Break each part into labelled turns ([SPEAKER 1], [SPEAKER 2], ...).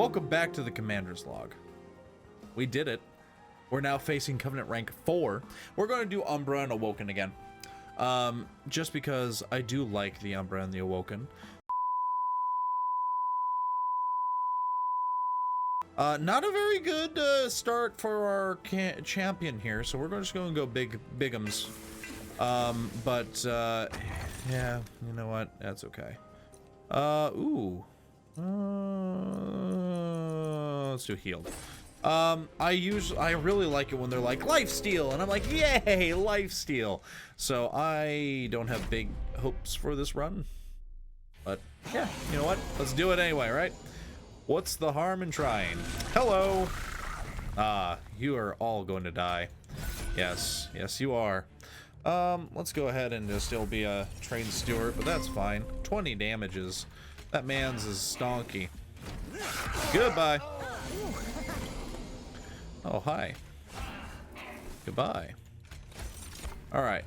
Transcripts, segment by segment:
[SPEAKER 1] Welcome back to the Commander's Log. We did it. We're now facing Covenant rank 4. We're going to do Umbra and Awoken again. Just because I do like the Umbra and the Awoken. Not a very good start for our champion here, so we're just going to go bigums. Yeah, you know what? That's okay. Let's do healed. I really like it when they're like lifesteal, and I'm like, yay, lifesteal. So I don't have big hopes for this run, but yeah, you know what? Let's do it anyway, right? What's the harm in trying? Hello. You are all going to die. Yes, you are. Let's go ahead and just still be a trained steward, but that's fine. 20 damages. That man's is Stonky. Goodbye. Oh, hi. Goodbye. Alright.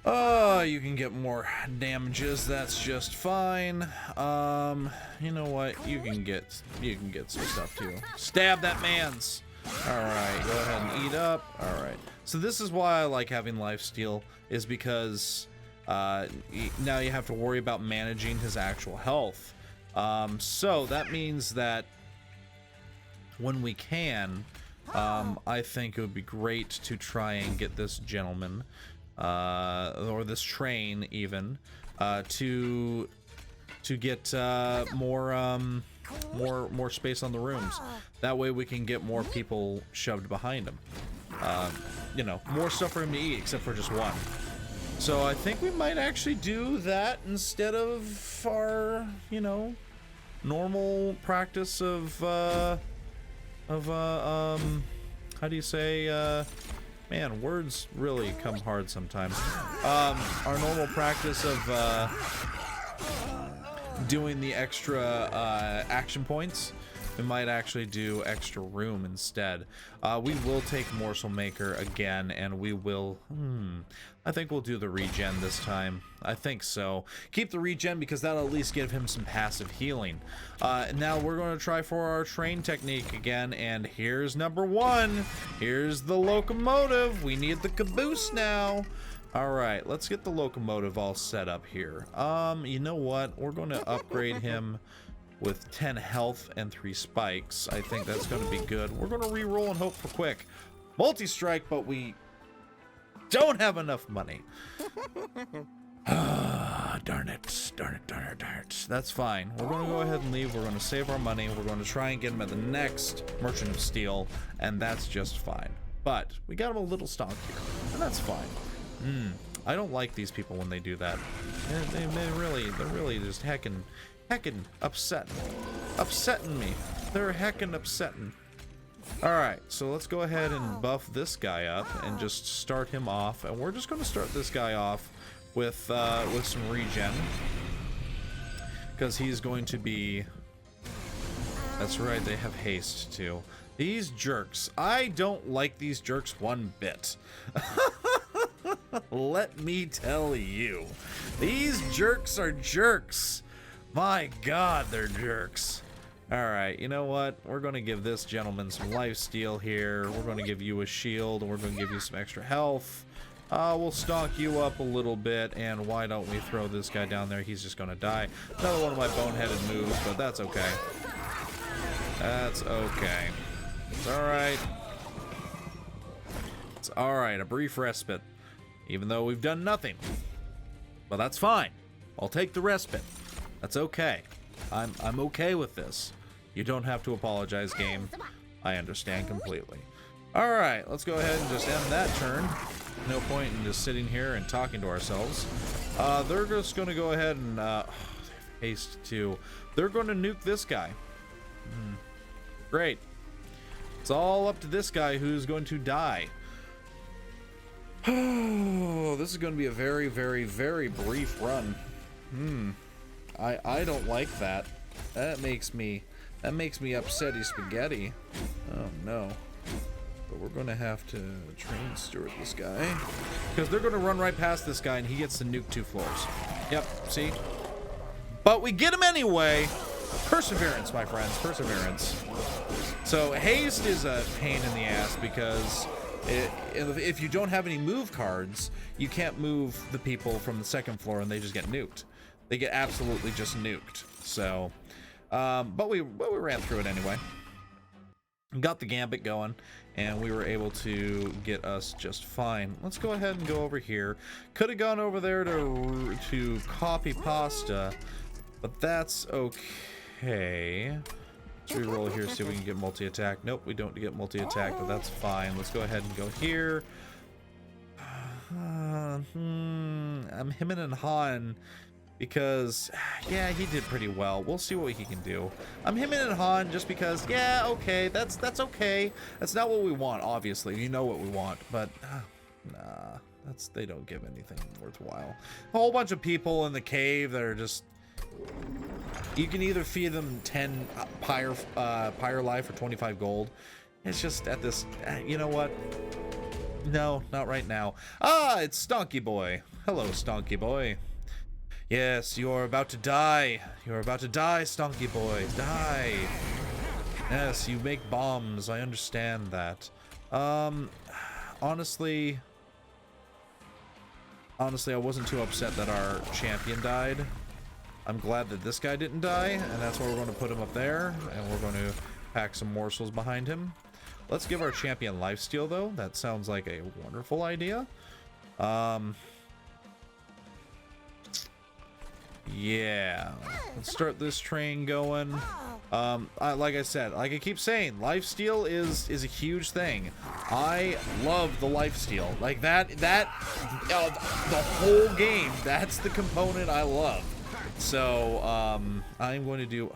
[SPEAKER 1] You can get more damages. That's just fine. You know what? You can get some stuff too. Stab that man's. Alright, go ahead and eat up. Alright. So this is why I like having lifesteal, is because now you have to worry about managing his actual health. So that means that when we can, I think it would be great to try and get this gentleman, or this train even, to get more space on the rooms. That way we can get more people shoved behind him. You know, more stuff for him to eat, except for just one. So I think we might actually do that instead of our, you know, normal practice of how do you say, man, words really come hard sometimes. Our normal practice of doing the extra action points. We might actually do extra room instead. We will take Morsel Maker again, and we will... I think we'll do the regen this time. I think so. Keep the regen because that'll at least give him some passive healing. Now we're going to try for our train technique again, and here's number 1. Here's the locomotive. We need the caboose now. Alright, let's get the locomotive all set up here. You know what? We're going to upgrade him with 10 health and 3 spikes. I think that's going to be good. We're going to re-roll and hope for quick multi-strike, but we don't have enough money. Darn it. That's fine. We're going to go ahead and leave. We're going to save our money. We're going to try and get him at the next Merchant of Steel, and that's just fine. But we got him a little stock here, and that's fine. I don't like these people when they do that. They're really just heckin' upsetting me. They're heckin' upsetting. Alright, so let's go ahead and buff this guy up and just start him off. And we're just going to start this guy off with some regen. Because he's going to be... That's right, they have haste too. These jerks. I don't like these jerks one bit. Let me tell you. These jerks are jerks. My God, they're jerks. Alright, you know what? We're going to give this gentleman some lifesteal here. We're going to give you a shield, and we're going to give you some extra health. We'll stock you up a little bit, and why don't we throw this guy down there? He's just going to die. Another one of my boneheaded moves, but that's okay. That's okay. It's alright. It's alright, a brief respite. Even though we've done nothing. But that's fine. I'll take the respite. That's okay. I'm okay with this. You don't have to apologize, game. I understand completely. Alright, let's go ahead and just end that turn. No point in just sitting here and talking to ourselves. They're just going to go ahead and... haste too. They're going to nuke this guy. Great. It's all up to this guy who's going to die. Oh, this is going to be a very, very, very brief run. I don't like that. That makes me upsetty spaghetti. Oh no. But we're gonna have to train steward this guy. Because they're gonna run right past this guy and he gets to nuke 2 floors. Yep, see? But we get him anyway. Perseverance, my friends, perseverance. So haste is a pain in the ass because if you don't have any move cards, you can't move the people from the second floor and they just get nuked. They get absolutely just nuked. So, but we ran through it anyway. Got the gambit going, and we were able to get us just fine. Let's go ahead and go over here. Could have gone over there to copy pasta, but that's okay. Let's reroll here, see if we can get multi-attack. Nope, we don't get multi-attack, but that's fine. Let's go ahead and go here. I'm hemming and hawing because, yeah, he did pretty well. We'll see what he can do. I'm hemming and hawing just because, yeah, okay, that's okay. That's not what we want, obviously. You know what we want, but nah, they don't give anything worthwhile. A whole bunch of people in the cave that are just. You can either feed them 10 pyre life for 25 gold. It's just at this, you know what? No, not right now. Ah, it's Stonky Boy. Hello, Stonky Boy. Yes, you are about to die. You are about to die, Stonky Boy. Die. Yes, you make bombs. I understand that. Honestly, I wasn't too upset that our champion died. I'm glad that this guy didn't die, and that's why we're going to put him up there, and we're going to pack some morsels behind him. Let's give our champion lifesteal, though. That sounds like a wonderful idea. Yeah. Let's start this train going. Like I said, like I keep saying, lifesteal is a huge thing. I love the lifesteal. Like the whole game, that's the component I love. So, I'm going to do...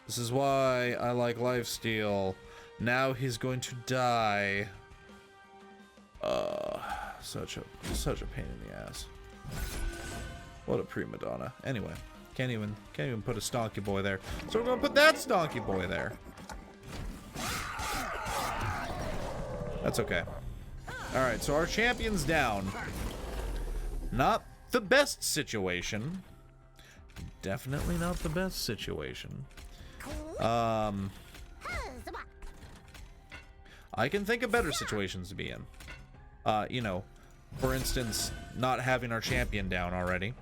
[SPEAKER 1] This is why I like lifesteal. Now he's going to die. Such a pain in the ass. What a prima donna. Anyway, can't even put a Stonky Boy there. So we're gonna put that Stonky Boy there. That's okay. Alright, so our champion's down. Not the best situation. Definitely not the best situation. I can think of better situations to be in. You know, for instance, not having our champion down already.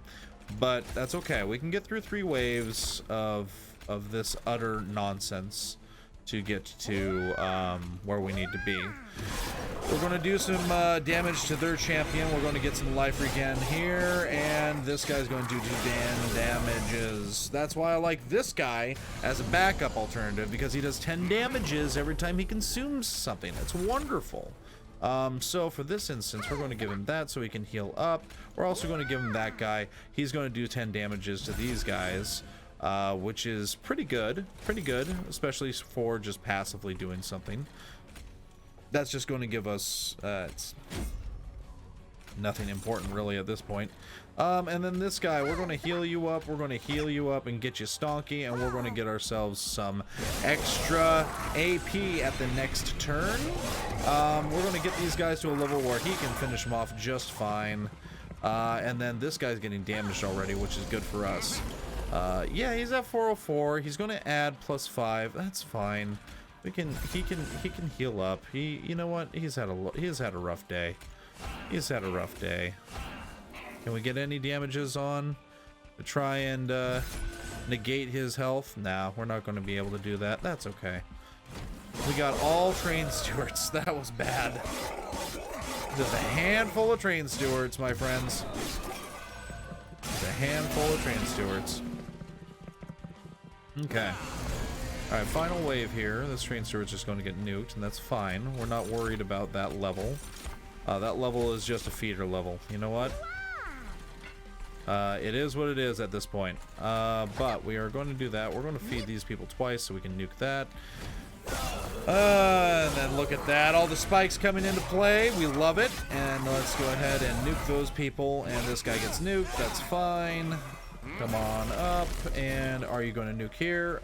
[SPEAKER 1] But that's okay. We can get through 3 waves of this utter nonsense to get to where we need to be. We're going to do some damage to their champion. We're going to get some life regen here, and this guy's going to do 2 damages. That's why I like this guy as a backup alternative, because he does 10 damages every time he consumes something. It's wonderful. So for this instance, we're going to give him that so he can heal up. We're also going to give him that guy. He's going to do 10 damages to these guys, which is pretty good, especially for just passively doing something. That's just going to give us it's nothing important really at this point. And then this guy, we're going to heal you up. We're going to heal you up and get you Stonky, and we're going to get ourselves some extra AP at the next turn. We're going to get these guys to a level where he can finish them off just fine. And then this guy's getting damaged already, which is good for us. Yeah, he's at 404. He's going to add +5. That's fine. He can heal up. You know what? He's had a rough day. He's had a rough day. Can we get any damages on to try and negate his health? Nah, we're not going to be able to do that. That's okay. We got all train stewards. That was bad. Just a handful of train stewards, my friends. Just a handful of train stewards. Okay. Alright, final wave here. This train steward's just going to get nuked, and that's fine. We're not worried about that level. That level is just a feeder level. You know what? It is what it is at this point. But we are going to do that. We're going to feed these people twice so we can nuke that. And then look at that. All the spikes coming into play. We love it. And let's go ahead and nuke those people. And this guy gets nuked. That's fine. Come on up. And are you going to nuke here?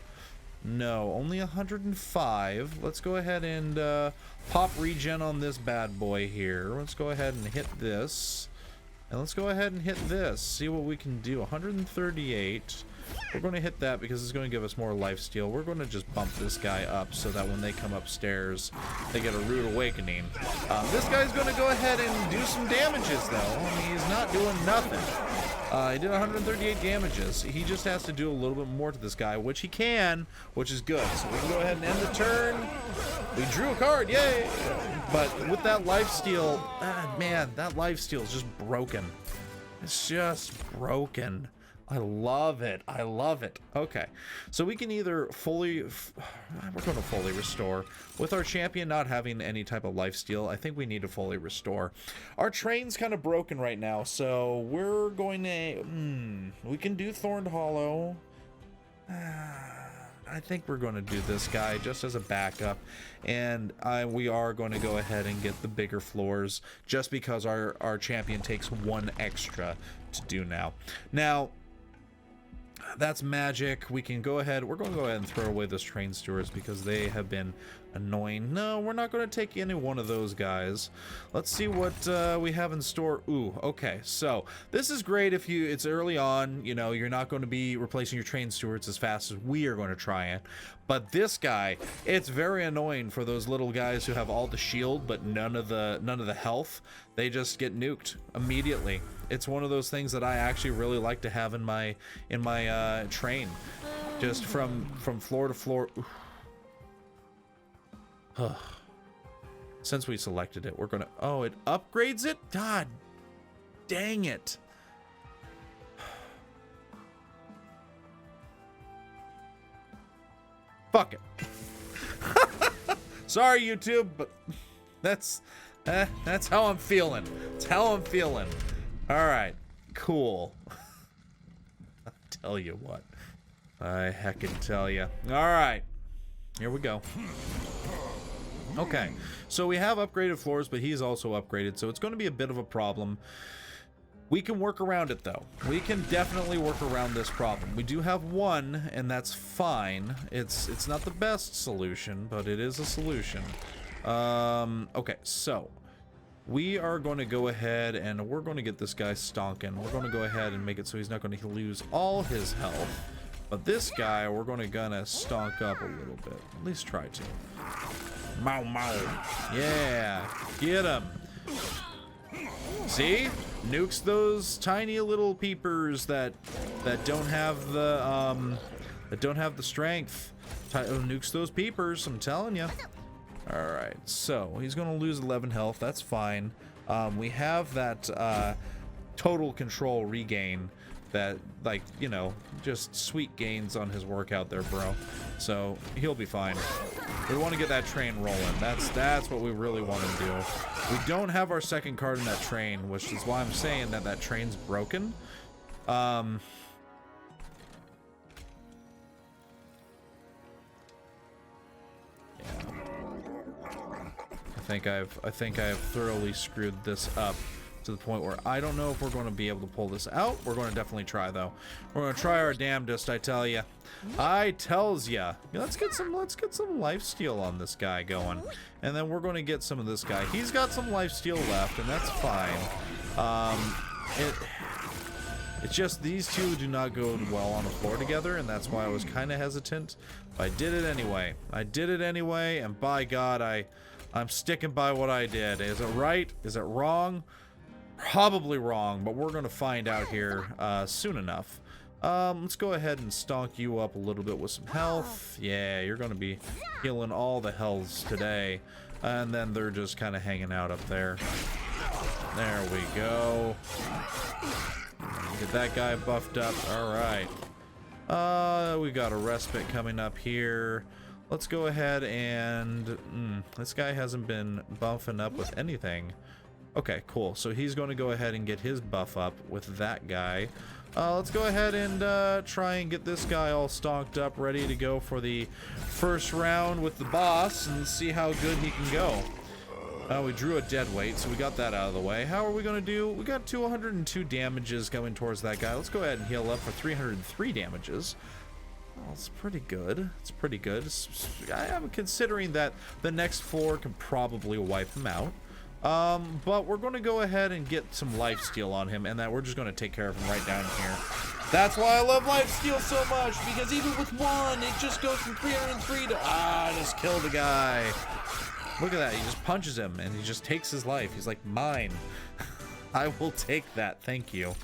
[SPEAKER 1] No, only 105. Let's go ahead and pop regen on this bad boy here. Let's go ahead and hit this. And let's go ahead and hit this. See what we can do. 138. We're going to hit that because it's going to give us more life steal. We're going to just bump this guy up so that when they come upstairs, they get a rude awakening. This guy's going to go ahead and do some damages, though. I mean, he's not doing nothing. He did 138 damages. He just has to do a little bit more to this guy, which he can, which is good. So we can go ahead and end the turn. We drew a card, yay! But with that lifesteal, man, that lifesteal is just broken. It's just broken. I love it. I love it. Okay, so we can either we're going to fully restore. With our champion not having any type of lifesteal, I think we need to fully restore. Our train's kind of broken right now, so we're going to... we can do Thorned Hollow. I think we're going to do this guy just as a backup, and we are going to go ahead and get the bigger floors just because our champion takes one extra to do now. Now, that's magic. We can go ahead. We're going to go ahead and throw away those train stewards because they have been annoying. No, we're not going to take any one of those guys. Let's see what we have in store. Ooh, okay. So this is great if it's early on. You know, you're not going to be replacing your train stewards as fast as we are going to try it. But this guy, it's very annoying for those little guys who have all the shield but none of the health. They just get nuked immediately. It's one of those things that I actually really like to have in my train, just from floor to floor. Since we selected it, we're gonna... Oh, it upgrades it? God dang it. Fuck it. Sorry, YouTube, but that's how I'm feeling. That's how I'm feeling. All right, cool. I'll tell you what. I heckin' tell you. All right, here we go. Okay, so we have upgraded floors, but he's also upgraded, so it's going to be a bit of a problem. We can work around it, though. We can definitely work around this problem. We do have one, and that's fine. It's not the best solution, but it is a solution. Okay, so we are going to go ahead and we're going to get this guy stonking. We're going to go ahead and make it so he's not going to lose all his health. But this guy, we're going to stonk up a little bit. At least try to. Mow mow. Yeah, get him. See? Nukes those tiny little peepers that don't have the strength. Nukes those peepers, I'm telling you. All right, so he's gonna lose 11 health. That's fine. We have that total control regain. That, like, you know, just sweet gains on his workout there, bro. So he'll be fine. We want to get that train rolling. That's what we really want to do. We don't have our second card in that train, which is why I'm saying that train's broken. Yeah. I think I've thoroughly screwed this up to the point where I don't know if we're going to be able to pull this out. We're going to definitely try, though. We're going to try our damnedest, I tell ya. I tells ya. Let's get some lifesteal on this guy going, and then we're going to get some of this guy. He's got some lifesteal left, and that's fine. It's just these two do not go well on the floor together, and that's why I was kind of hesitant. But I did it anyway. I did it anyway, and by God, I'm sticking by what I did. Is it right? Is it wrong? Probably wrong, but we're going to find out here soon enough. Let's go ahead and stonk you up a little bit with some health. Yeah, you're going to be healing all the healths today. And then they're just kind of hanging out up there. There we go. Get that guy buffed up. All right. We got a respite coming up here. Let's go ahead and... this guy hasn't been buffing up with anything. Okay, cool. So he's going to go ahead and get his buff up with that guy. Let's go ahead and try and get this guy all stocked up, ready to go for the first round with the boss and see how good he can go. We drew a dead weight, so we got that out of the way. How are we going to do? We got 202 damages going towards that guy. Let's go ahead and heal up for 303 damages. Well, it's pretty good. It's pretty good. I am considering that the next floor can probably wipe him out. But we're going to go ahead and get some lifesteal on him, and that we're just going to take care of him right down here. That's why I love lifesteal so much, because even with one, it just goes from 303 to, I just killed the guy. Look at that, he just punches him, and he just takes his life. He's like, mine. I will take that, thank you.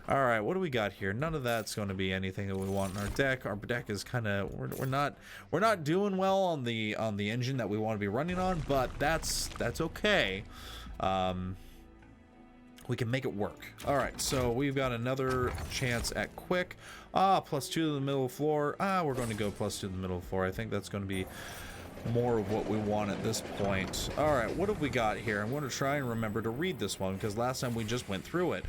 [SPEAKER 1] All right, what do we got here? None of that's going to be anything that we want in our deck. Our deck is kind of, we're not doing well on the engine that we want to be running on, but that's okay. We can make it work. All right, so we've got another chance at quick. +2 to the middle floor. We're going to go +2 to the middle floor. I think that's going to be more of what we want at this point. All right, what have we got here? I'm going to try and remember to read this one because last time we just went through it.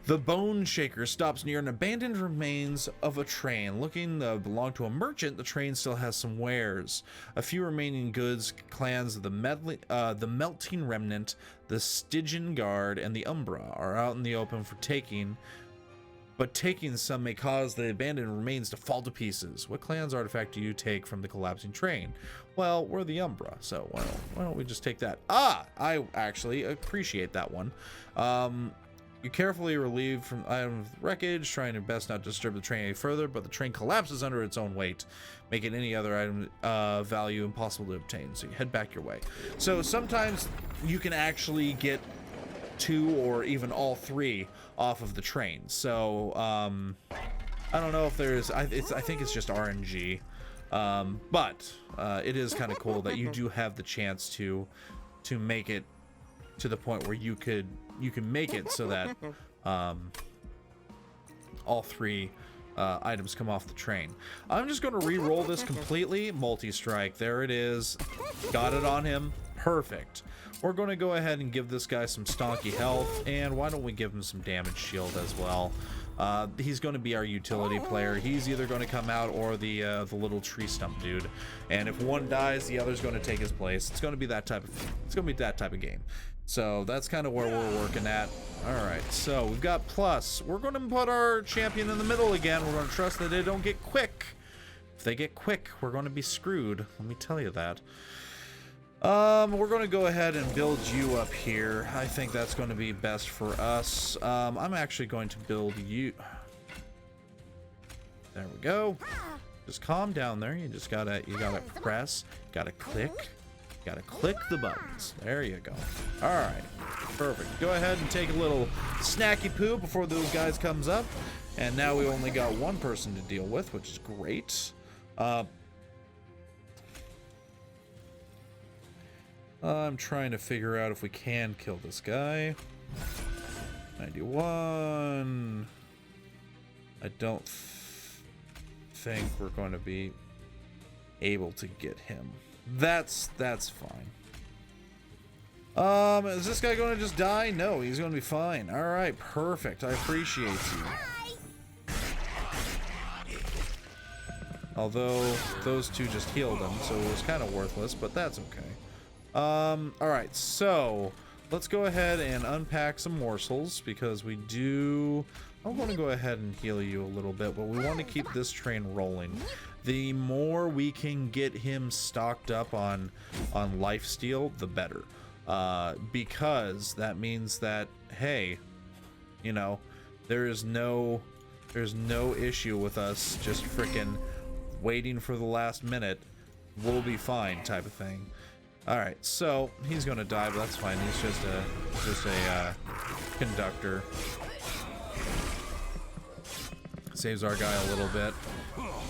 [SPEAKER 1] The Bone Shaker stops near an abandoned remains of a train. Looking to belong to a merchant, the train still has some wares. A few remaining goods, clans of the Melting Remnant, the Stygian Guard, and the Umbra are out in the open for taking, but taking some may cause the abandoned remains to fall to pieces. What clan's artifact do you take from the collapsing train? Well, we're the Umbra, so why don't we just take that? I actually appreciate that one. You carefully relieve from items of wreckage, trying your best not to disturb the train any further, but the train collapses under its own weight, making any other item value impossible to obtain. So you head back your way. So sometimes you can actually get 2 or even all 3 off of the train. So I don't know if there's, I think it's just RNG, but it is kind of cool that you do have the chance to make it to the point where you can make it so that all 3 items come off the train. I'm just going to re-roll this completely. Multi-strike, there it is. Got it on him. Perfect. We're going to go ahead and give this guy some Stonky health, and why don't we give him some damage shield as well. He's going to be our utility player. He's either going to come out or the little tree stump dude, and if one dies, the other's going to take his place. It's going to be that type of game. So that's kind of where we're working at. All right, so we've got plus. We're going to put our champion in the middle again. We're going to trust that they don't get quick. If they get quick, we're going to be screwed. Let me tell you that. We're going to go ahead and build you up here. I think that's going to be best for us. I'm actually going to build you. There we go. Just calm down there. You gotta press, gotta click the buttons. There you go. All right, perfect. Go ahead and take a little snacky poo before those guys comes up. And now we only got one person to deal with, which is great. I'm trying to figure out if we can kill this guy. 91. I don't think we're going to be able to get him. That's fine. Is this guy going to just die? No, he's going to be fine. All right, perfect. I appreciate you. Although those 2 just healed him, so it was kind of worthless, but that's okay. All right, so let's go ahead and unpack some morsels because we do. I'm going to go ahead and heal you a little bit, but we want to keep this train rolling. The more we can get him stocked up on lifesteal, the better, because that means that, hey, you know, there's no issue with us just freaking waiting for the last minute. We'll be fine, type of thing. All right, so he's gonna die, but that's fine. He's just a conductor. Saves our guy a little bit.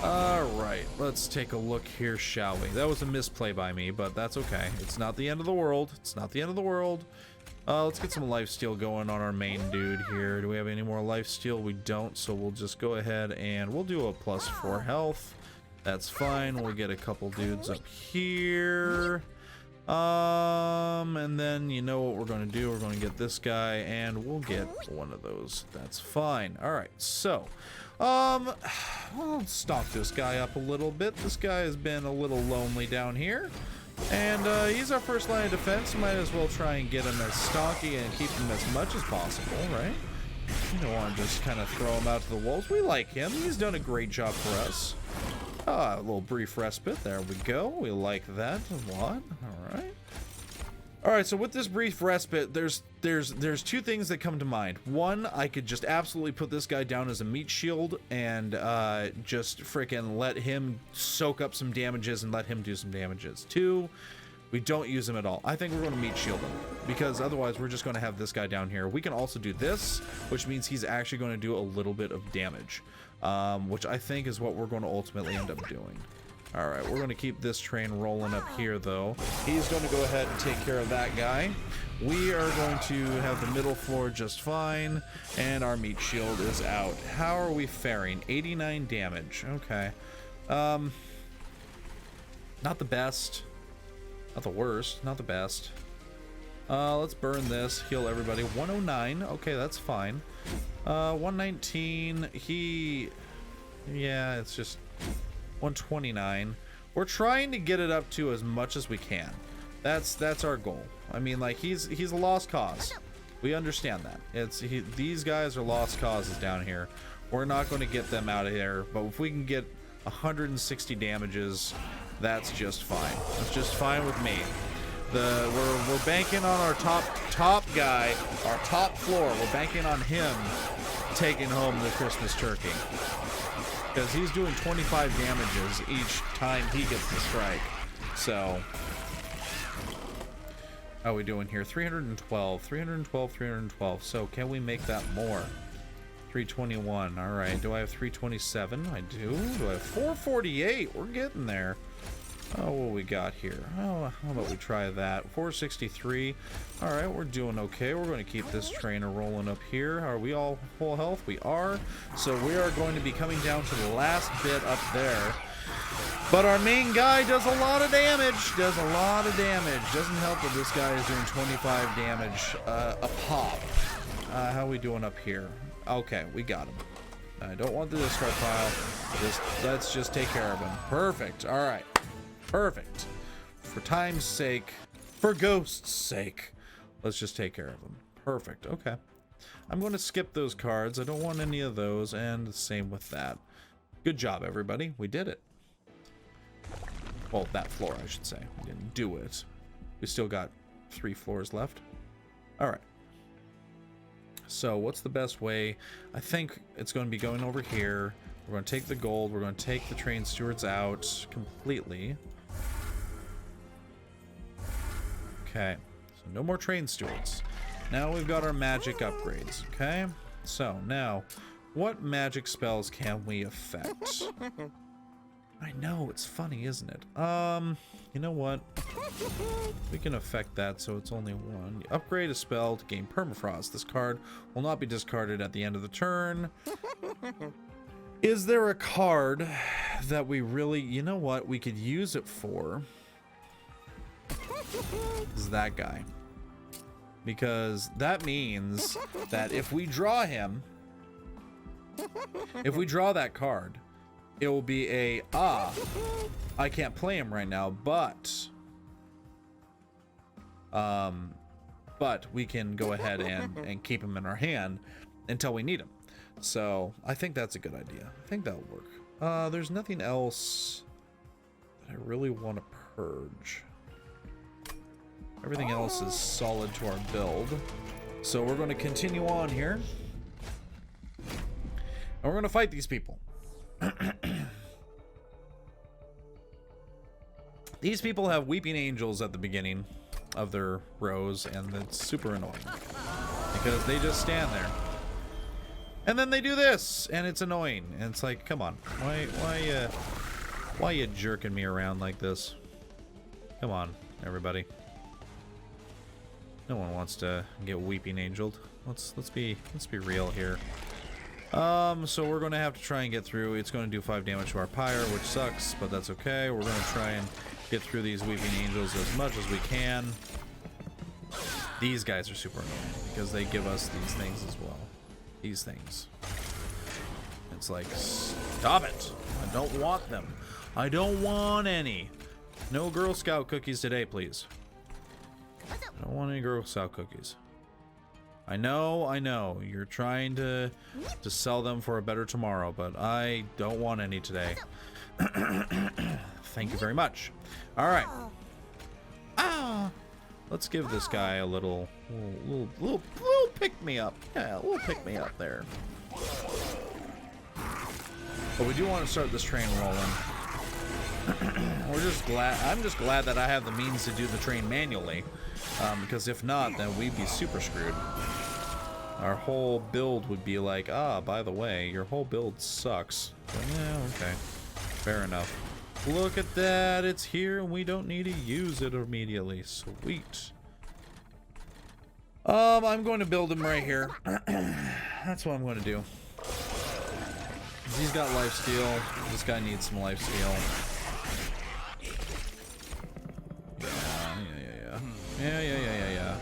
[SPEAKER 1] All right, let's take a look here, shall we? That was a misplay by me, but that's okay. It's not the end of the world. It's not the end of the world. Let's get some lifesteal going on our main dude here. Do we have any more lifesteal? We don't, so we'll just go ahead and we'll do a +4 health. That's fine. We'll get a couple dudes up here. And then you know what we're going to do. We're going to get this guy, and we'll get one of those. That's fine. All right, so we'll stock this guy up a little bit. This guy has been a little lonely down here, and he's our first line of defense. Might as well try and get him as Stonky and keep him as much as possible, right? You don't want to just kind of throw him out to the wolves. We like him. He's done a great job for us. A little brief respite. There we go. We like that a lot. All right. All right, so with this brief respite, there's two things that come to mind. One, I could just absolutely put this guy down as a meat shield and just freaking let him soak up some damages and let him do some damages. Two, we don't use him at all. I think we're going to meat shield him because otherwise we're just going to have this guy down here. We can also do this, which means he's actually going to do a little bit of damage, which I think is what we're going to ultimately end up doing. All right, we're going to keep this train rolling up here, though. He's going to go ahead and take care of that guy. We are going to have the middle floor just fine, and our meat shield is out. How are we faring? 89 damage. Okay. Not the best. Not the worst. Not the best. Let's burn this. Heal everybody. 109. Okay, that's fine. 119. Yeah, it's just... 129. We're trying to get it up to as much as we can. That's our goal. I mean, like, he's a lost cause. We understand that. These guys are lost causes down here. We're not going to get them out of here, but if we can get 160 damages, that's just fine. That's just fine with me. We're banking on our top guy, our top floor. We're banking on him taking home the Christmas turkey. Because he's doing 25 damages each time he gets the strike. So, how are we doing here? 312, 312, 312. So, can we make that more? 321. All right. Do I have 327? I do. Do I have 448? We're getting there. Oh, what we got here? Oh, how about we try that? 463. All right, we're doing okay. We're going to keep this train rolling up here. Are we all full health? We are. So we are going to be coming down to the last bit up there. But our main guy does a lot of damage. Does a lot of damage. Doesn't help that this guy is doing 25 damage a pop. How are we doing up here? Okay, we got him. I don't want the discard pile. Let's just take care of him. Perfect. All right. Perfect. For time's sake, for ghost's sake, let's just take care of them. Perfect. Okay. I'm going to skip those cards. I don't want any of those, and the same with that. Good job, everybody. We did it. Well, that floor, I should say. We didn't do it. We still got 3 floors left. All right. So what's the best way? I think it's going to be going over here. We're going to take the gold. We're going to take the train stewards out completely. Okay, so no more train stewards. Now we've got our magic upgrades, okay? So now, what magic spells can we affect? I know, it's funny, isn't it? You know what? We can affect that so it's only one. Upgrade a spell to gain permafrost. This card will not be discarded at the end of the turn. Is there a card that we really, you know what, we could use it for? Is that guy. Because that means that if we draw him, if we draw that card, it will be a, I can't play him right now, but we can go ahead and keep him in our hand until we need him. So I think that's a good idea. I think that'll work. There's nothing else that I really want to purge. Everything else is solid to our build. So we're going to continue on here. And we're going to fight these people. These people have weeping angels at the beginning of their rows, and it's super annoying. Because they just stand there. And then they do this, and it's annoying. And it's like, come on. Why you jerking me around like this? Come on, everybody. No one wants to get weeping angeled. Let's be real here. So we're going to have to try and get through. It's going to do 5 damage to our pyre, which sucks, but that's okay. We're going to try and get through these weeping angels as much as we can. These guys are super annoying because they give us these things as well. These things. It's like, stop it. I don't want them. I don't want any. No Girl Scout cookies today, please. I don't want any Girl Scout cookies. I know. You're trying to sell them for a better tomorrow, but I don't want any today. Thank you very much. All right. let's give this guy a little pick me up. Yeah, a little pick me up there. But we do want to start this train rolling. I'm just glad that I have the means to do the train manually, because if not, then we'd be super screwed. Our whole build would be like, ah, by the way, your whole build sucks. But, yeah, okay, fair enough. Look at that, it's here and we don't need to use it immediately. Sweet. I'm going to build him right here. That's what I'm going to do. He's got lifesteal. This guy needs some lifesteal. Yeah.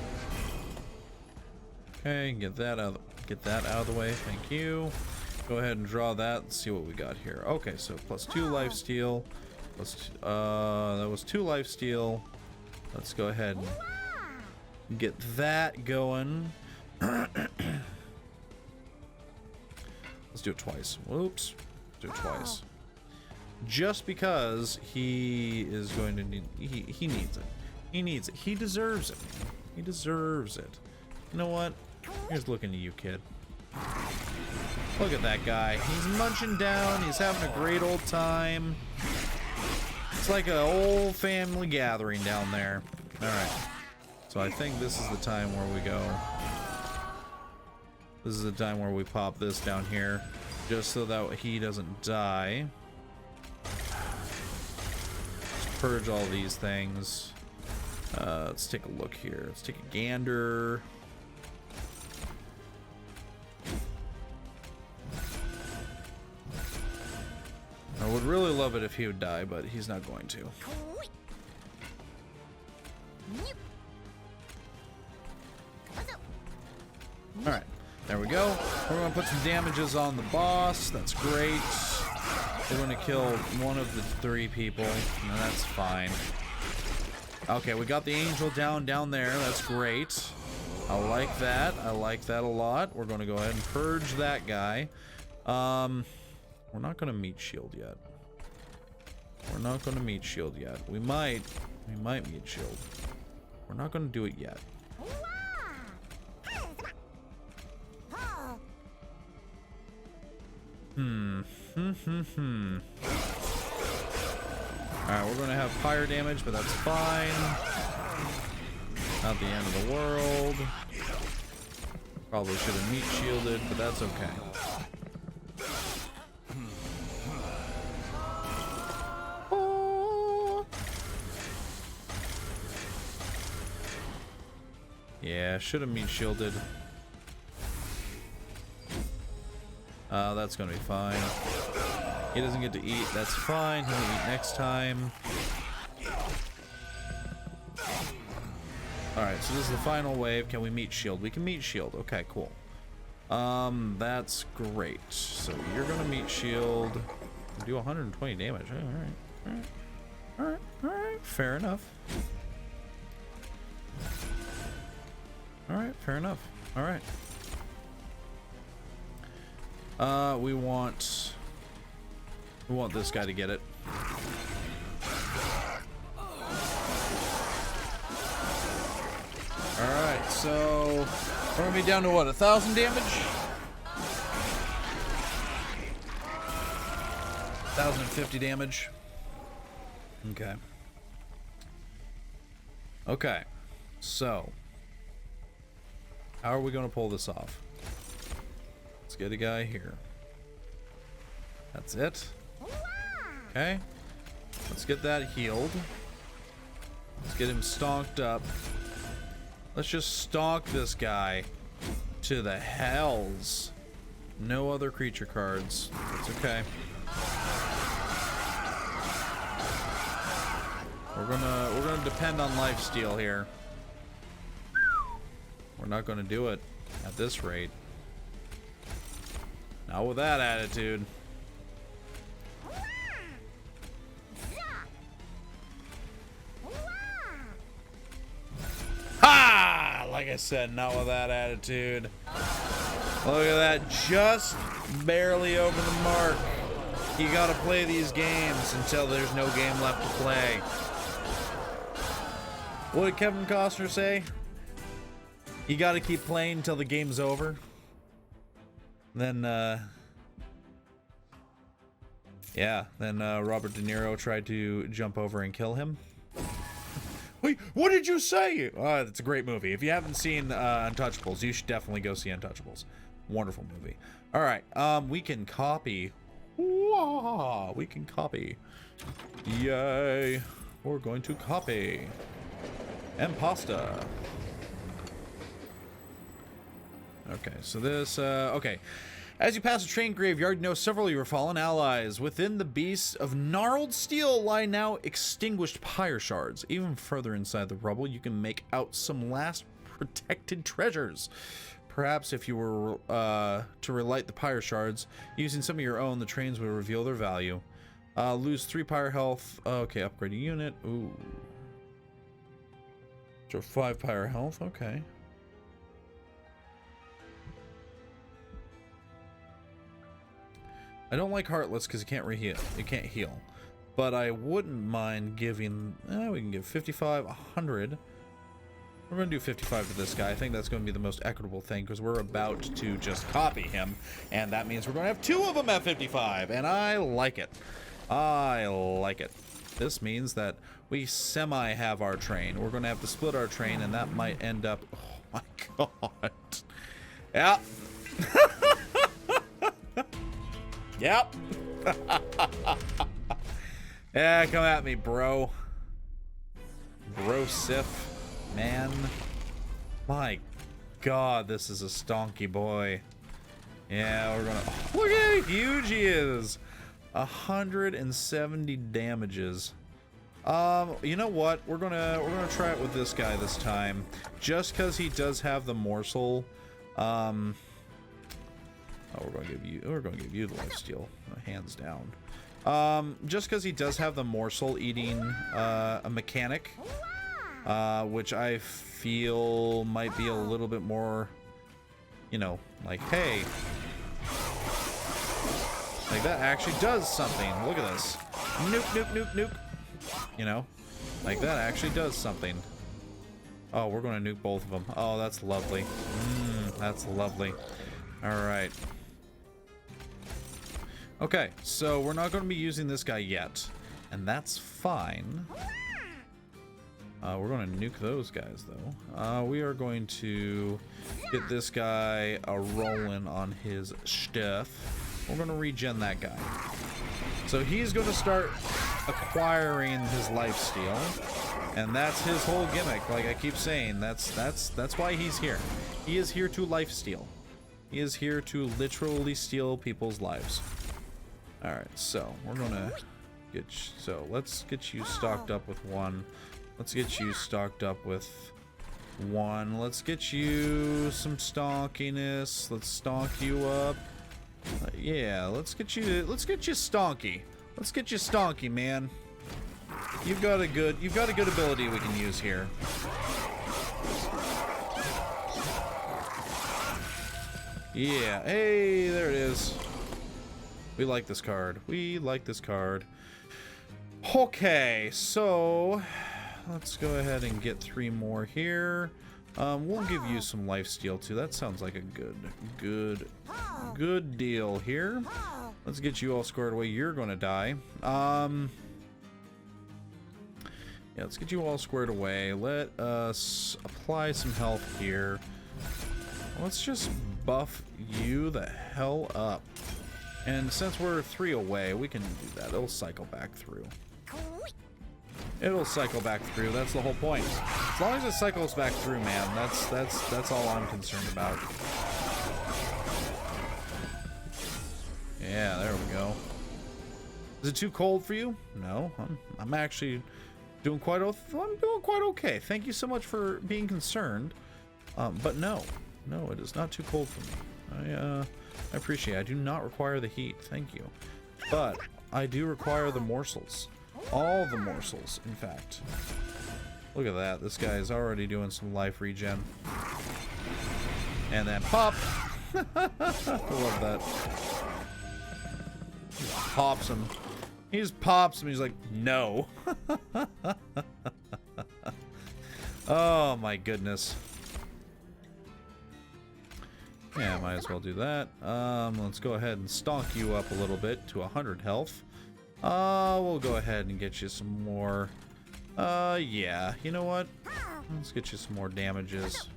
[SPEAKER 1] Okay, get that out of the way. Thank you. Go ahead and draw that. Let's see what we got here. Okay, so plus 2 lifesteal. That was 2 lifesteal. Let's go ahead and get that going. Let's do it twice. Whoops. Do it twice. Just because he is going to need... He needs it. He needs it. He deserves it. He deserves it. You know what? Here's looking to you, kid. Look at that guy. He's munching down. He's having a great old time. It's like an old family gathering down there. Alright. So I think this is the time where we go. This is the time where we pop this down here. Just so that he doesn't die. Let's purge all these things. Let's take a look here. Let's take a gander. I would really love it if he would die, but he's not going to. Alright, there we go. We're going to put some damages on the boss. That's great. We're going to kill one of the 3 people, and that's fine. Okay, we got the angel down there. That's great. I like that. I like that a lot. We're going to go ahead and purge that guy. We're not going to meet shield yet. We're not going to meet shield yet. We might meet shield. We're not going to do it yet. Alright, we're going to have fire damage, but that's fine. Not the end of the world. Probably should have meat shielded, but that's okay. Yeah, should have meat shielded. That's gonna be fine. He doesn't get to eat, that's fine. He'll eat next time. Alright, so this is the final wave. Can we meet shield? We can meet shield. Okay, cool. That's great. So you're gonna meet shield. Do 120 damage. Alright. Fair enough. Alright, fair enough. Alright. We want this guy to get it. Alright, so we're gonna be down to what, 1,000 damage? 1,050 damage. Okay. Okay. So how are we gonna pull this off? Let's get a guy here. That's it. Okay. Let's get that healed. Let's get him stonked up. Let's just stonk this guy to the hells. No other creature cards. That's okay. We're gonna depend on lifesteal here. We're not gonna do it at this rate. Not with that attitude. Ha! Like I said, not with that attitude. Look at that, just barely over the mark. You gotta play these games until there's no game left to play. What did Kevin Costner say? You gotta keep playing until the game's over. Then, yeah, then Robert De Niro tried to jump over and kill him. Wait, what did you say? It's a great movie. If you haven't seen Untouchables, you should definitely go see Untouchables. Wonderful movie. All right, we can copy. We can copy. Yay. We're going to copy. And pasta. Okay, so this, okay. As you pass a train graveyard, you know several of your fallen allies. Within the beasts of gnarled steel lie now extinguished pyre shards. Even further inside the rubble, you can make out some last protected treasures. Perhaps if you were to relight the pyre shards, using some of your own, the trains would reveal their value. Lose 3 pyre health. Okay, upgrade a unit. Ooh. So 5 pyre health, okay. I don't like Heartless because you can't reheal. You can't heal. But I wouldn't mind giving... we can give 55, 100. We're going to do 55 to this guy. I think that's going to be the most equitable thing because we're about to just copy him. And that means we're going to have 2 of them at 55. And I like it. I like it. This means that we semi-have our train. We're going to have to split our train and that might end up... Oh my god. Yeah. Yep. Yeah, come at me, bro. Bro Sif, man. My god, this is a stonky boy. Yeah, we're gonna... Oh, look at how huge he is. 170 damages. You know what? We're gonna try it with this guy this time. Just because he does have the morsel. Oh, we're gonna give you the lifesteal, hands down. Just because he does have the morsel eating a mechanic, which I feel might be a little bit more, you know, like, hey, like that actually does something. Look at this, nuke, nuke, nuke, nuke. You know, like that actually does something. Oh, we're gonna nuke both of them. Oh, that's lovely. That's lovely. All right. Okay, so we're not going to be using this guy yet, and that's fine. We're going to nuke those guys, though. We are going to get this guy rolling on his stuff. We're going to regen that guy. So he's going to start acquiring his lifesteal, and that's his whole gimmick. Like I keep saying, that's why he's here. He is here to lifesteal. He is here to literally steal people's lives. Alright, so we're gonna get let's get you stocked up with 1. Let's get you stocked up with 1. Let's get you some stonkiness. Let's stonk you up. Yeah, let's get you stonky. Let's get you stonky, man. You've got a good ability we can use here. Yeah, hey, there it is. We like this card. We like this card. Okay, so let's go ahead and get 3 more here. We'll give you some lifesteal too. That sounds like a good deal here. Let's get you all squared away. You're gonna die. Yeah, let's get you all squared away. Let us apply some health here. Let's just buff you the hell up. And since we're 3 away, we can do that. It'll cycle back through. It'll cycle back through. That's the whole point. As long as it cycles back through, man, that's all I'm concerned about. Yeah, there we go. Is it too cold for you? No, I'm actually doing quite okay. Thank you so much for being concerned. But no, it is not too cold for me. I appreciate it. I do not require the heat, thank you. But I do require the morsels. All the morsels, in fact. Look at that. This guy is already doing some life regen. And then pop! I love that. He just pops him. He just pops him. He's like, no. Oh my goodness. Yeah, might as well do that. Let's go ahead and stonk you up a little bit to 100 health. We'll go ahead and get you some more. Yeah, you know what? Let's get you some more damages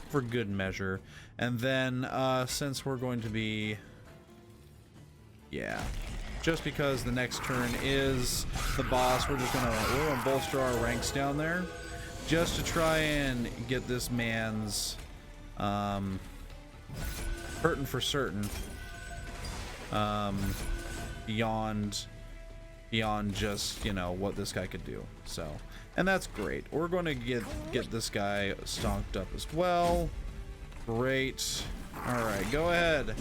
[SPEAKER 1] for good measure. And then, since we're going to be... Yeah. Just because the next turn is the boss, we're gonna bolster our ranks down there. Just to try and get this man's, hurting for certain. Beyond just, you know, what this guy could do. So, and that's great. We're going to get this guy stonked up as well. Great. All right, go ahead.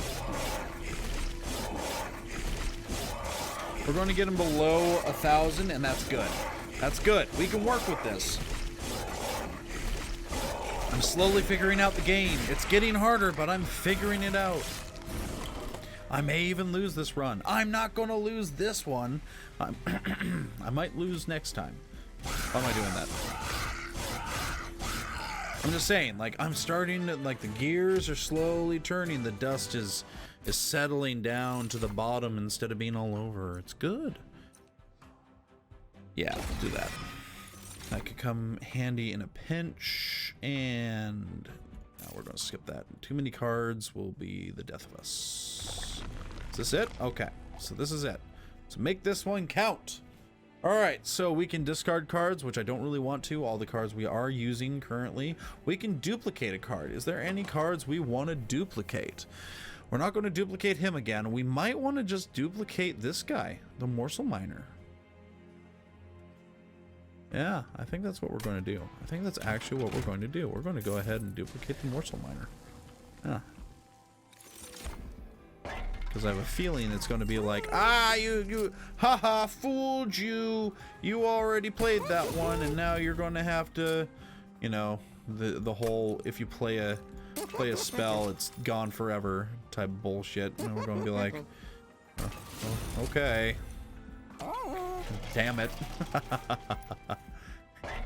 [SPEAKER 1] We're going to get him below 1,000, and that's good. That's good. We can work with this. I'm slowly figuring out the game. It's getting harder, but I'm figuring it out. I may even lose this run. I'm not going to lose this one. I might lose next time. Why am I doing that? I'm just saying, like, I'm starting to, like, the gears are slowly turning. The dust is settling down to the bottom instead of being all over. It's good. Yeah, do that. That could come handy in a pinch. And now we're going to skip that. Too many cards will be the death of us. Is this it? Okay, so this is it. So make this one count. Alright, so we can discard cards, which I don't really want to. All the cards we are using currently. We can duplicate a card. Is there any cards we want to duplicate? We're not going to duplicate him again. We might want to just duplicate this guy, the Morsel Miner. Yeah, I think that's what we're going to do. I think that's actually what we're going to do. We're going to go ahead and duplicate the Morsel Miner. Yeah. Because I have a feeling it's going to be like, you, haha, fooled you. You already played that one, and now you're going to have to, you know, the whole, if you play a spell, it's gone forever type bullshit. And we're going to be like, oh, okay. Damn it.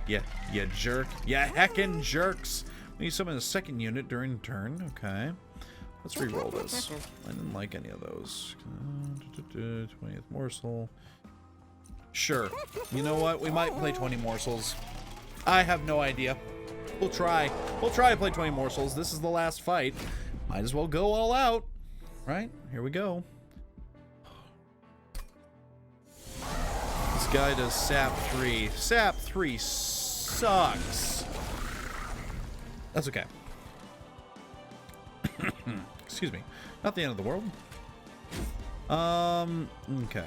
[SPEAKER 1] Yeah, you jerk. Yeah, heckin' jerks. We need summon a second unit during the turn. Okay. Let's re-roll this. I didn't like any of those. 20th morsel. Sure. You know what? We might play 20 morsels. I have no idea. We'll try. We'll try to play 20 morsels. This is the last fight. Might as well go all out. Right? Here we go. This guy does sap 3. Sap 3 sucks. That's okay. Excuse me. Not the end of the world. Okay.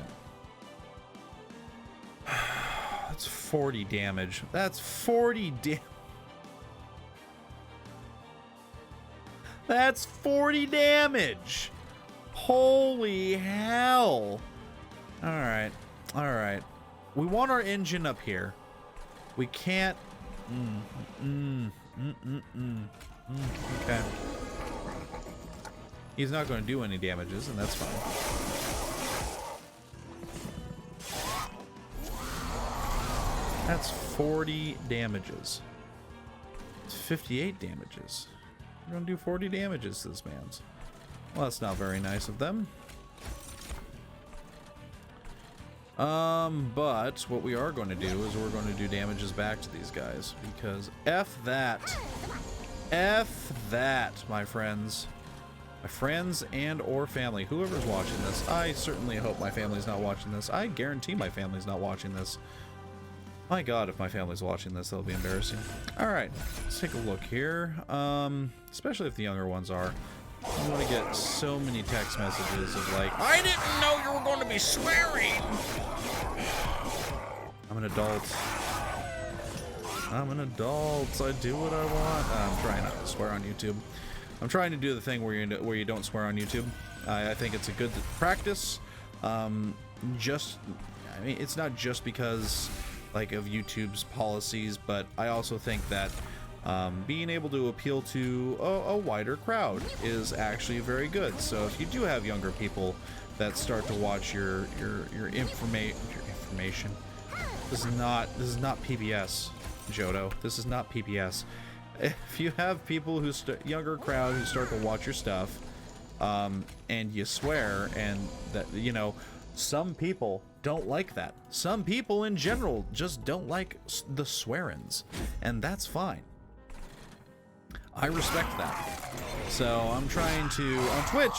[SPEAKER 1] That's 40 damage. That's 40 damage. That's 40 damage. Holy hell. Alright. Alright. We want our engine up here. We can't... Okay. He's not going to do any damages, and that's fine. That's 40 damages. It's 58 damages. We're going to do 40 damages to this man's. Well, that's not very nice of them. But what we are going to do is we're going to do damages back to these guys, because F that. F that, my friends. My friends and or family, whoever's watching this. I certainly hope my family's not watching this. I guarantee my family's not watching this. My God, if my family's watching this, that'll be embarrassing. All right, let's take a look here. Especially if the younger ones are. I'm gonna get so many text messages of like, I didn't know you were going to be swearing. I'm an adult. I'm an adult. I do what I want. I'm trying not to swear on YouTube. I'm trying to do the thing where you don't swear on YouTube. I think it's a good practice. I mean, it's not just because like of YouTube's policies, but I also think that being able to appeal to a wider crowd is actually very good. So if you do have younger people that start to watch your information, This is not PBS, Jodo. This is not PBS. If you have people who younger crowd who start to watch your stuff, and you swear, and that, you know, some people don't like that. Some people in general just don't like the swearings, and that's fine. I respect that. So I'm trying to, on Twitch,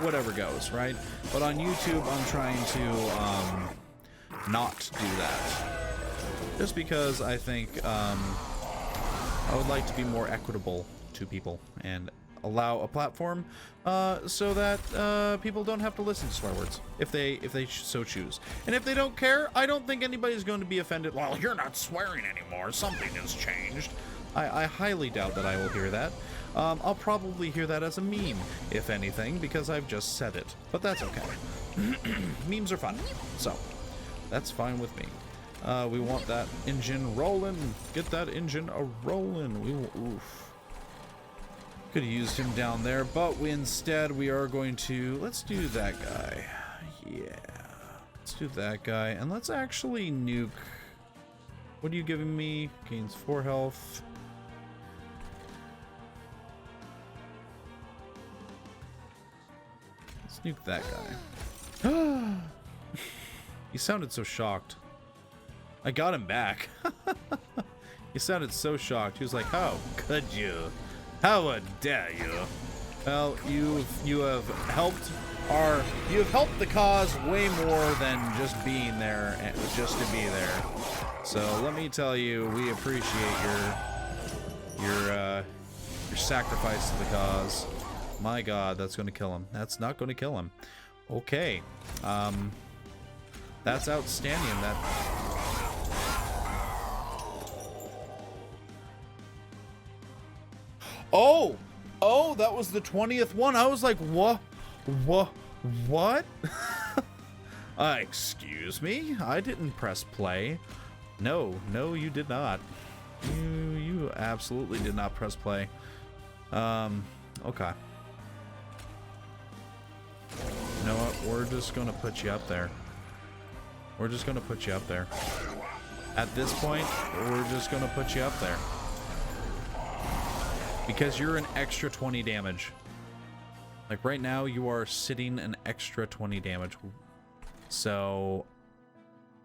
[SPEAKER 1] whatever goes, right? But on YouTube, I'm trying to not do that. Just because I think I would like to be more equitable to people and allow a platform so that people don't have to listen to swear words if they so choose. And if they don't care, I don't think anybody's going to be offended. Well, you're not swearing anymore. Something has changed. I highly doubt that I will hear that. I'll probably hear that as a meme, if anything, because I've just said it. But that's okay. Memes are fun. So, that's fine with me. We want that engine rolling. Get that engine a-rolling. Oof. Could have used him down there, but instead we are going to... Let's do that guy. Yeah. Let's do that guy. And let's actually nuke... What are you giving me? Gains 4 health. Let's nuke that guy. He sounded so shocked. I got him back. He sounded so shocked. He was like, "How could you? How dare you?" Well, you have helped the cause way more than just being there and just to be there. So let me tell you, we appreciate your sacrifice to the cause. My God, that's going to kill him. That's not going to kill him. Okay, that's outstanding. That. Oh, that was the 20th one. I was like, what? Excuse me? I didn't press play. No, you did not. You absolutely did not press play. Okay. You know what? We're just gonna put you up there. We're just gonna put you up there. At this point, we're just gonna put you up there. Because you're an extra 20 damage. Like right now, you are sitting an extra 20 damage. So,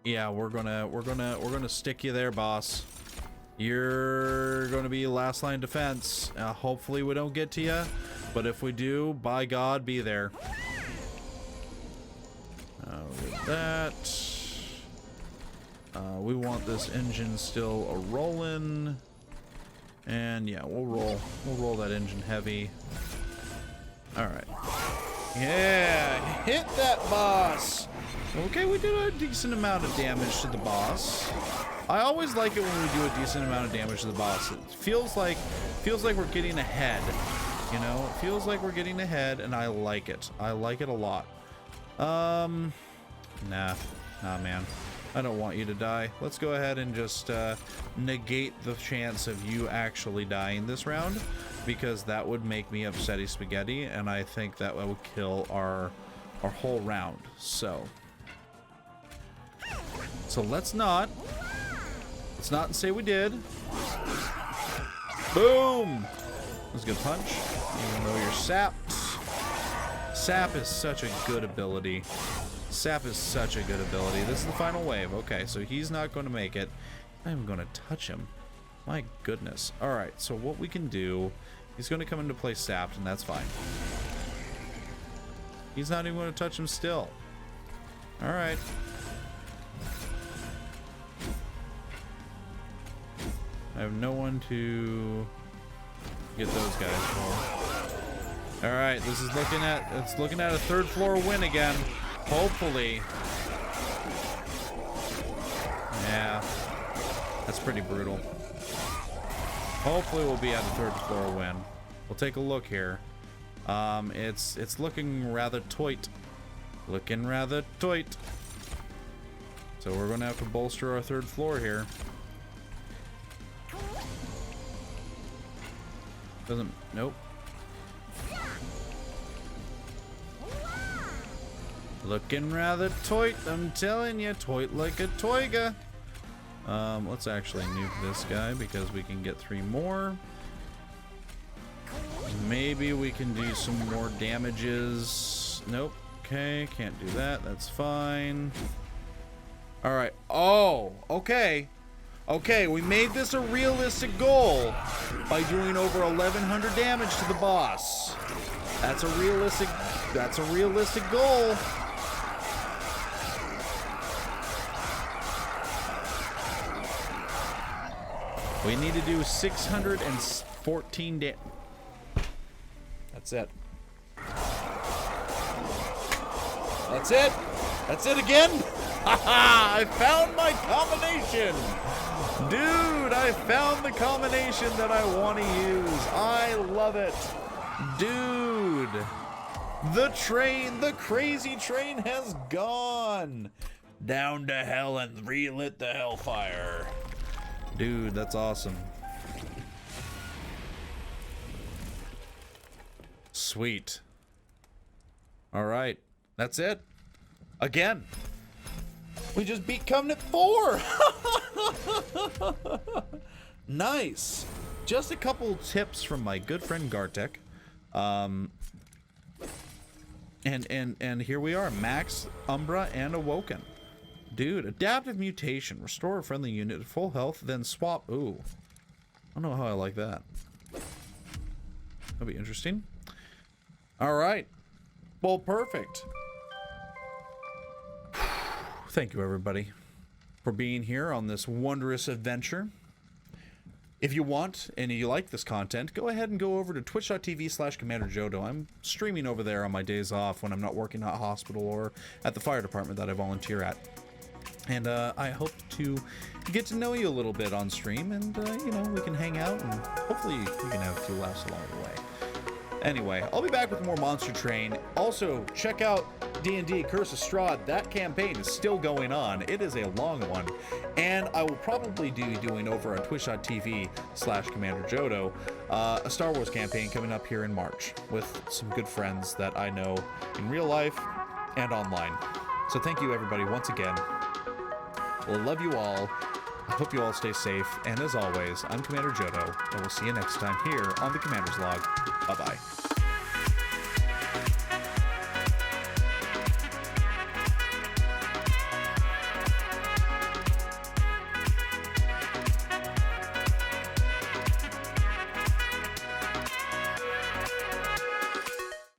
[SPEAKER 1] yeah, we're gonna stick you there, boss. You're gonna be last line defense. Hopefully we don't get to you, but if we do, by God, be there. With that, we want this engine still a rolling. And yeah, we'll roll that engine heavy. All right. Yeah, hit that boss. Okay, we did a decent amount of damage to the boss. I always like it when we do a decent amount of damage to the boss. It feels like we're getting ahead. You know, it feels like we're getting ahead, and I like it. I like it a lot. Nah, man. I don't want you to die. Let's go ahead and just negate the chance of you actually dying this round, because that would make me upsetty spaghetti, and I think that would kill our whole round. So let's not say we did. Boom! That was a good punch. Even though you're sapped. Sap is such a good ability. Sap is such a good ability. This is the final wave. Okay, so he's not going to make it. I'm going to touch him. My goodness. Alright, so what we can do... He's going to come into play sapped, and that's fine. He's not even going to touch him still. Alright. I have no one to get those guys for. Alright, this is looking at... It's looking at a third floor win again. Hopefully. Yeah. That's pretty brutal. Hopefully we'll be at a third floor win. We'll take a look here. It's looking rather toit. Looking rather toit. So we're gonna have to bolster our third floor here. Doesn't... Nope. Looking rather toit, I'm telling you, toit like a toiga. Let's actually nuke this guy because we can get 3 more. Maybe we can do some more damages. Nope. Okay, can't do that. That's fine. All right. Oh, okay. Okay, we made this a realistic goal by doing over 1,100 damage to the boss. That's a realistic goal. We need to do 614 damage. That's it. That's it. That's it again. Haha! I found my combination. Dude, I found the combination that I want to use. I love it. Dude. The train, the crazy train has gone down to hell and relit the hellfire. Dude, that's awesome. Sweet. All right. That's it. Again. We just beat Covenant 4. Nice. Just a couple tips from my good friend Gartek. And here we are. Max, Umbra, and Awoken. Dude, adaptive mutation. Restore a friendly unit to full health, then swap. Ooh. I don't know how I like that. That'll be interesting. All right. Well, perfect. Thank you, everybody, for being here on this wondrous adventure. If you want and you like this content, go ahead and go over to twitch.tv/CommanderJodo. I'm streaming over there on my days off when I'm not working at a hospital or at the fire department that I volunteer at. And I hope to get to know you a little bit on stream, and you know, we can hang out and hopefully we can have a few laughs along the way. Anyway, I'll be back with more Monster Train. Also, check out D&D Curse of Strahd. That campaign is still going on. It is a long one. And I will probably be doing over on twitch.tv/CommanderJodo a Star Wars campaign coming up here in March with some good friends that I know in real life and online. So thank you, everybody, once again. Well, I love you all. I hope you all stay safe. And as always, I'm Commander Jodo, and we'll see you next time here on the Commander's Log. Bye-bye.